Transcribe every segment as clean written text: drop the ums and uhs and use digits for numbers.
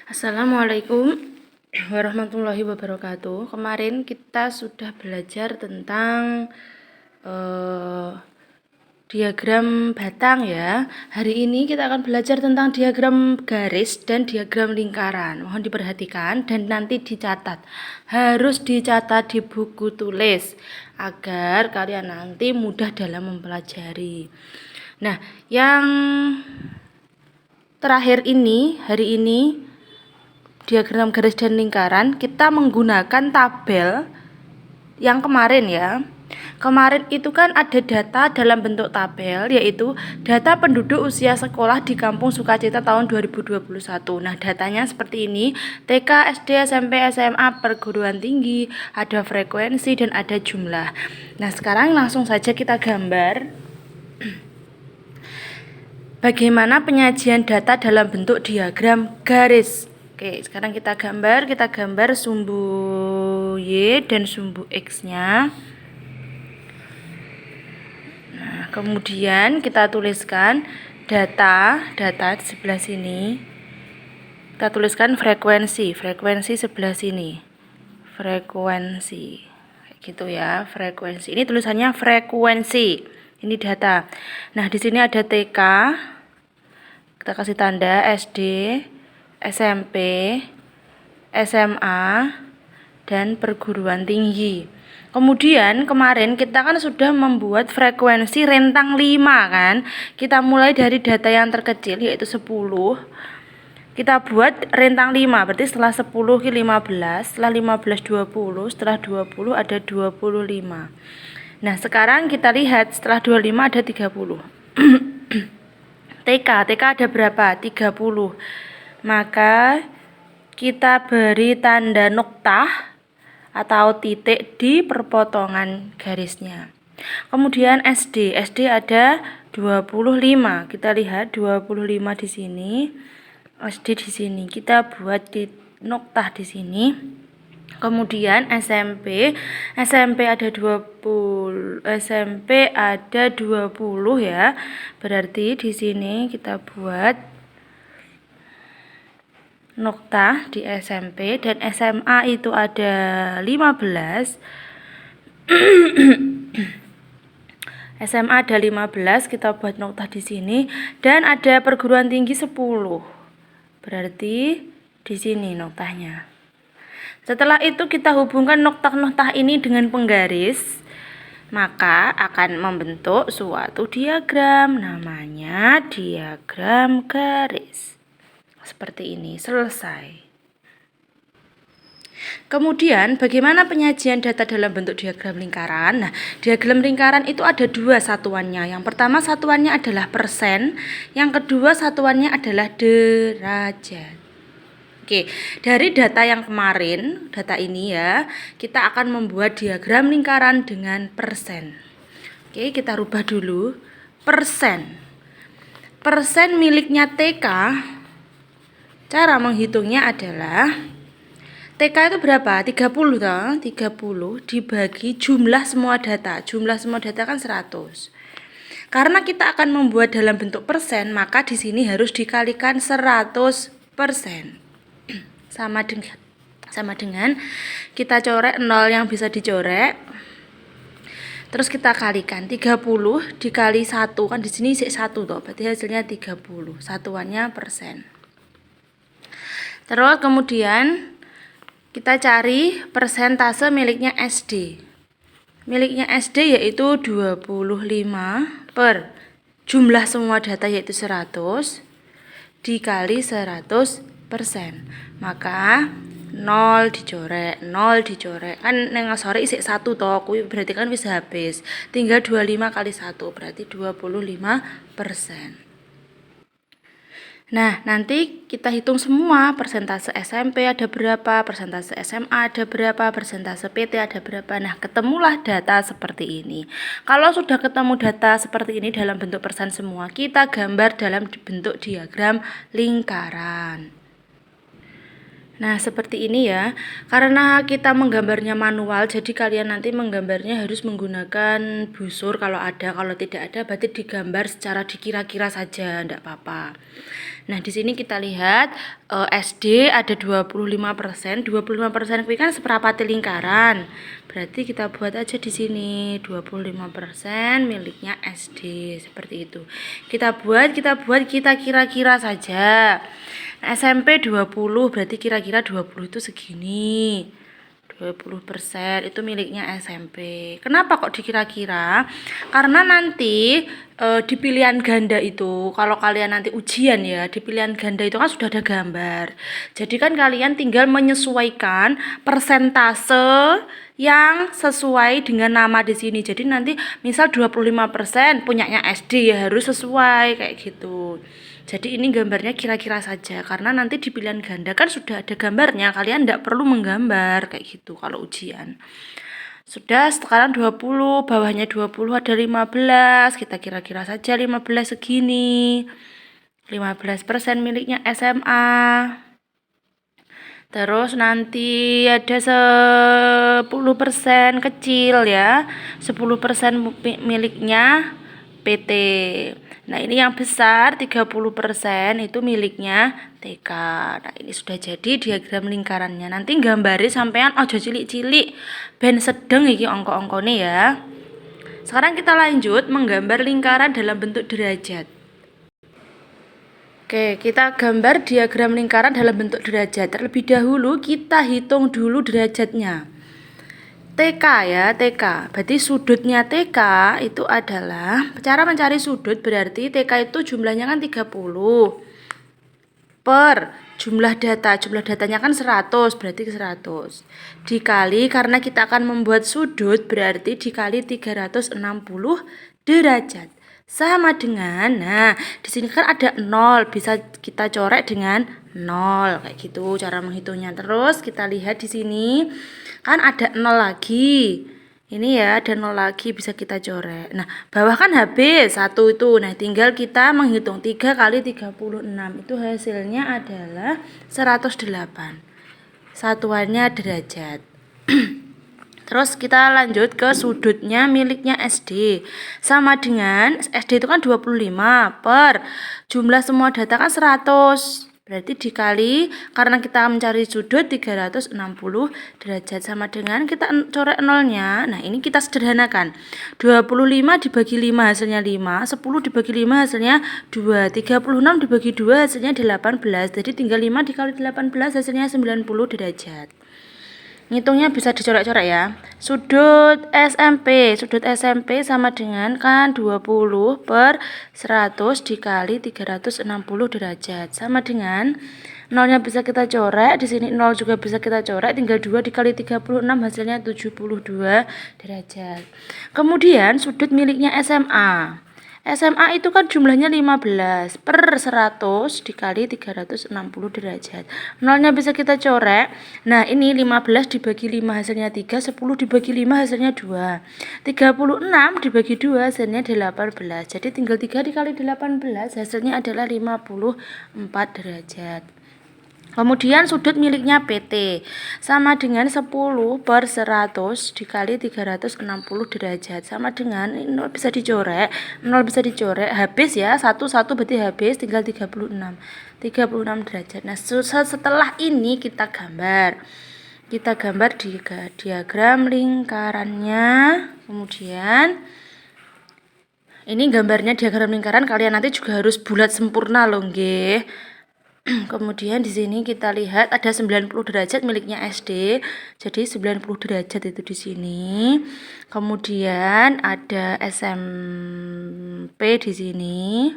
Assalamualaikum warahmatullahi wabarakatuh. Kemarin kita sudah belajar tentang diagram batang ya. Hari ini kita akan belajar tentang diagram garis dan diagram lingkaran. Mohon diperhatikan dan nanti dicatat. Harus dicatat di buku tulis agar kalian nanti mudah dalam mempelajari. Nah, yang terakhir ini, hari ini diagram garis dan lingkaran kita menggunakan tabel yang kemarin ya. Kemarin itu kan ada data dalam bentuk tabel, yaitu data penduduk usia sekolah di Kampung Sukacita tahun 2021. Nah, datanya seperti ini: TK, SD, SMP, SMA, perguruan tinggi, ada frekuensi dan ada jumlah. Nah, sekarang langsung saja kita gambar bagaimana penyajian data dalam bentuk diagram garis. Oke, sekarang kita gambar sumbu Y dan sumbu X-nya. Nah, kemudian kita tuliskan data di sebelah sini. Kita tuliskan frekuensi sebelah sini. Frekuensi. Gitu ya, frekuensi. Ini tulisannya frekuensi. Ini data. Nah, di sini ada TK. Kita kasih tanda SD, SMP, SMA, dan perguruan tinggi. Kemudian kemarin kita kan sudah membuat frekuensi rentang 5 kan. Kita mulai dari data yang terkecil yaitu 10. Kita buat rentang 5, berarti setelah 10 ke 15, setelah 15 20, setelah 20 ada 25. Nah, sekarang kita lihat setelah 25 ada 30. TK ada berapa? 30. Maka kita beri tanda noktah atau titik di perpotongan garisnya. Kemudian SD ada 25. Kita lihat 25 di sini. SD di sini. Kita buat noktah di sini. Kemudian SMP ada 20, SMP ada 20 ya. Berarti di sini kita buat noktah di SMP, dan SMA itu ada 15. SMA ada 15, kita buat noktah di sini, dan ada perguruan tinggi 10. Berarti di sini noktahnya. Setelah itu kita hubungkan noktah-noktah ini dengan penggaris, maka akan membentuk suatu diagram, namanya diagram garis. Seperti ini, selesai. Kemudian bagaimana penyajian data dalam bentuk diagram lingkaran? Nah, diagram lingkaran itu ada 2 satuannya. Yang pertama satuannya adalah persen, yang kedua satuannya adalah derajat. Oke, dari data yang kemarin, data ini ya, kita akan membuat diagram lingkaran dengan persen. Oke, kita rubah dulu. Persen miliknya TK. Cara menghitungnya adalah TK itu berapa? 30 toh? 30 dibagi jumlah semua data. Jumlah semua data kan 100. Karena kita akan membuat dalam bentuk persen, maka di sini harus dikalikan 100%. Sama dengan kita coret 0 yang bisa dicoret. Terus kita kalikan 30 dikali 1, kan di sini isi 1 toh, berarti hasilnya 30. Satuannya persen. Terus kemudian kita cari persentase miliknya SD. Miliknya SD yaitu 25 per jumlah semua data yaitu 100 dikali 100%. Maka 0 dicorek kan neng sore isi 1 toh, kuwi berarti kan bisa habis. Tinggal 25 kali 1 berarti 25%. Nah, nanti kita hitung semua persentase SMP ada berapa, persentase SMA ada berapa, persentase PT ada berapa. Nah, ketemulah data seperti ini. Kalau sudah ketemu data seperti ini dalam bentuk persen semua, kita gambar dalam bentuk diagram lingkaran. Nah, seperti ini ya. Karena kita menggambarnya manual, jadi kalian nanti menggambarnya harus menggunakan busur kalau ada. Kalau tidak ada, berarti digambar secara dikira-kira saja, enggak apa-apa. Nah, di sini kita lihat SD ada 25%. 25% itu kan seperempat lingkaran. Berarti kita buat aja di sini 25% miliknya SD, seperti itu. Kita buat kita kira-kira saja. SMP 20, berarti kira-kira 20 itu segini. 20% itu miliknya SMP. Kenapa kok dikira-kira? Karena nanti di pilihan ganda itu, kalau kalian nanti ujian ya, di pilihan ganda itu kan sudah ada gambar. Jadi kan kalian tinggal menyesuaikan persentase yang sesuai dengan nama di sini. Jadi nanti misal 25% punyanya SD ya harus sesuai kayak gitu. Jadi ini gambarnya kira-kira saja karena nanti di pilihan ganda kan sudah ada gambarnya, kalian tidak perlu menggambar kayak gitu kalau ujian. Sudah, sekarang 20, bawahnya 20 ada 15, kita kira-kira saja 15 segini. 15% miliknya SMA. Terus nanti ada 10% kecil ya, 10% miliknya PT. Nah, ini yang besar 30% itu miliknya TK. Nah, ini sudah jadi diagram lingkarannya. Nanti gambari sampean ojo cilik-cilik ben sedeng iki angka-angkane ya. Sekarang kita lanjut menggambar lingkaran dalam bentuk derajat. Oke, kita gambar diagram lingkaran dalam bentuk derajat. Terlebih dahulu kita hitung dulu derajatnya. TK ya, TK. Berarti sudutnya TK itu adalah, cara mencari sudut berarti TK itu jumlahnya kan 30 per jumlah datanya kan 100, berarti 100 dikali, karena kita akan membuat sudut berarti dikali 360 derajat sama dengan, nah di sini kan ada 0, bisa kita coret dengan 0 kayak gitu cara menghitungnya. Terus kita lihat di sini kan ada 0 lagi. Ini ya ada 0 lagi, bisa kita coret. Nah, bawah kan habis 1 itu. Nah, tinggal kita menghitung 3 kali 36. Itu hasilnya adalah 108. Satuannya derajat. Terus kita lanjut ke sudutnya miliknya SD. Sama dengan SD itu kan 25 per jumlah semua data kan 100. Berarti dikali, karena kita mencari sudut 360 derajat sama dengan kita coret nolnya. Nah, ini kita sederhanakan. 25 dibagi 5 hasilnya 5, 10 dibagi 5 hasilnya 2, 36 dibagi 2 hasilnya 18. Jadi tinggal 5 dikali 18 hasilnya 90 derajat. Ngitungnya bisa dicoret-coret ya. Sudut SMP sama dengan kan 20 per 100 dikali 360 derajat. Sama dengan nolnya bisa kita coret, di sini 0 juga bisa kita coret, tinggal 2 dikali 36 hasilnya 72 derajat. Kemudian sudut miliknya SMA. SMA itu kan jumlahnya 15 per 100 dikali 360 derajat. Nolnya bisa kita coret. Nah, ini 15 dibagi 5 hasilnya 3, 10 dibagi 5 hasilnya 2. 36 dibagi 2 hasilnya 18. Jadi tinggal 3 dikali 18 hasilnya adalah 54 derajat. Kemudian sudut miliknya PT sama dengan 10 per 100 dikali 360 derajat sama dengan 0 bisa dicoret, habis ya, 1 berarti habis, tinggal 36 derajat. Nah, setelah ini kita gambar di diagram lingkarannya. Kemudian ini gambarnya diagram lingkaran, kalian nanti juga harus bulat sempurna loh nggih. Kemudian di sini kita lihat ada 90 derajat miliknya SD. Jadi 90 derajat itu di sini. Kemudian ada SMP di sini.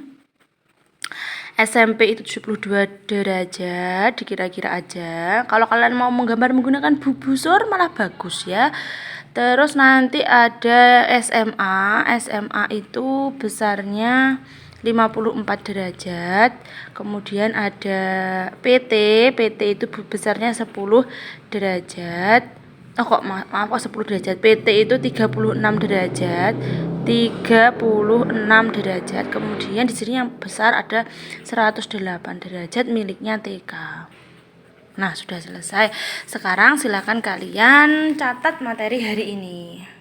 SMP itu 72 derajat, dikira-kira aja. Kalau kalian mau menggambar menggunakan busur malah bagus ya. Terus nanti ada SMA itu besarnya 54 derajat. Kemudian ada PT itu besarnya 10 derajat. Maaf kok 10 derajat. PT itu 36 derajat. 36 derajat. Kemudian di sini yang besar ada 108 derajat miliknya TK. Nah, sudah selesai. Sekarang silakan kalian catat materi hari ini.